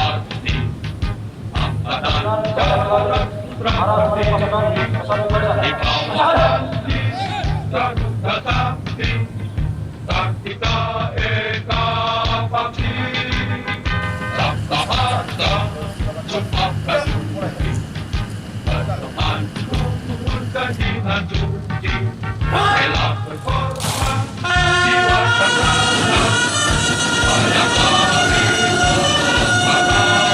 pasti, angkatan darat putra bakti, di bawah pasti, Garuda Sakti, Kartika Eka Bakti, Sabta Marga, Sumpah Prajurit, berteman luhur kejihan suci, rela berkorban, jiwa terlalu, banyak hari pada, ingat pantai,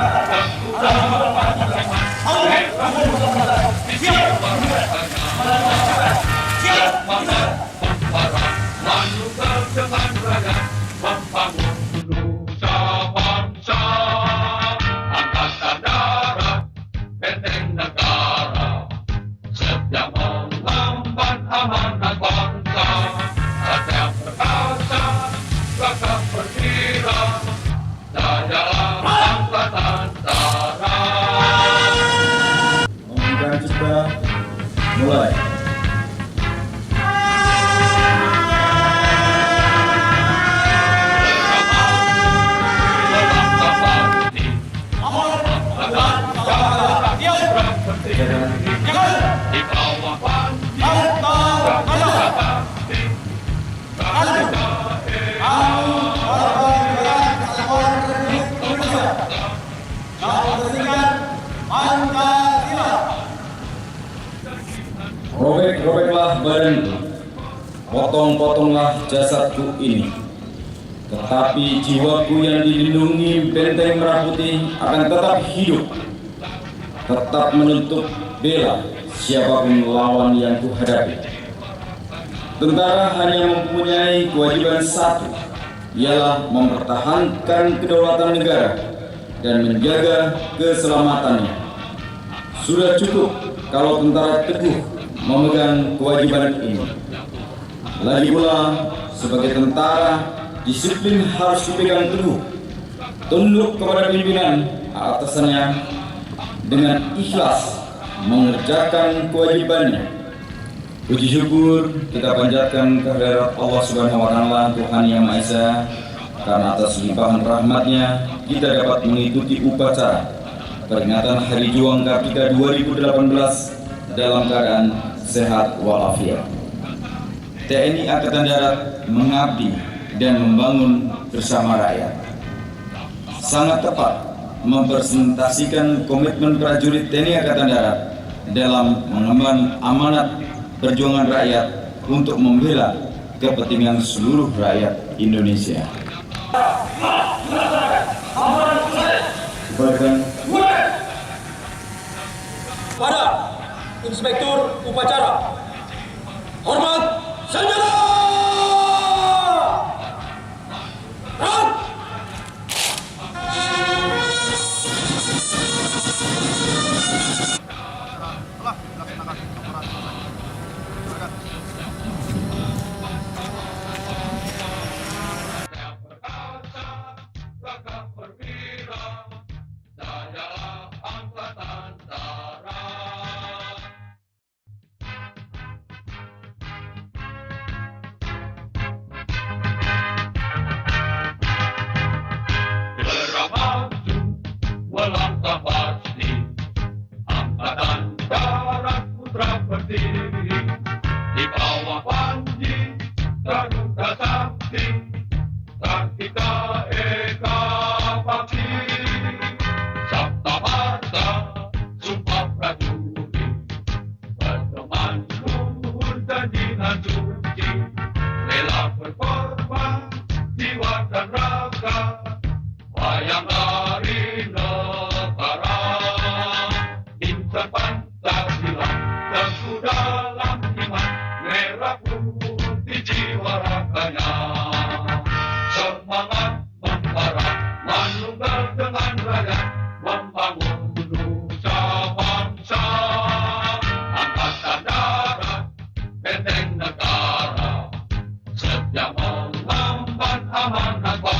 dan kuda panjiman, merah di jiwa rasanya, semangat membara, manuver dengan raya, membangun Indonesia bangsa, angkatan darat, benteng negara, setia mengemban amanat bangsa, satria perkasa, gagah perwira, jayalah angkatan darat. Pembukaan sudah mulai. Di bawah pandi, Garuda Sakti, Kartika Eka Robek-robeklah badanku, potong-potonglah jasadku ini. Tetapi jiwaku yang dilindungi benteng merah putih akan tetap hidup, tetap menuntut bela siapapun lawan yang kuhadapi. Tentara hanya mempunyai kewajiban satu, ialah mempertahankan kedaulatan negara dan menjaga keselamatannya. Sudah cukup kalau tentara teguh memegang kewajiban ini. Lagi pula, sebagai tentara, disiplin harus dipegang teguh, tunduk kepada pimpinan atasannya, dengan ikhlas mengerjakan kewajibannya. Puji syukur kita panjatkan kehadirat Allah Subhanahu wa Ta'ala, Tuhan Yang Maha Esa, karena atas limpahan rahmat-Nya kita dapat mengikuti upacara peringatan Hari Juang Kartika 2018 dalam keadaan sehat walafiat. TNI Angkatan Darat mengabdi dan membangun bersama rakyat. Sangat tepat mempresentasikan komitmen prajurit TNI Angkatan Darat dalam mengemban amanat perjuangan rakyat untuk membela kepentingan seluruh rakyat Indonesia. Pada Inspektur Upacara, hormat senjata! gagah perwira, jayalah angkatan darat. Gerak maju, melangkah pasti, angkatan darat putra berdiri, di bawah panji Garuda Sakti, Kartika Eka Bakti, Sabta Marga, Sumpah Prajurit, berteman luhur dan jiwa suci, rela berkorban jiwa dan raga, wayang dari negara, insan Pancasila dan dalam iman, merah putih jiwa raganya. Semangat membara, manunggal dengan rakyat, membangun Indonesia bangsa, angkatan darat, benteng negara, setia mengemban amanat bangsa.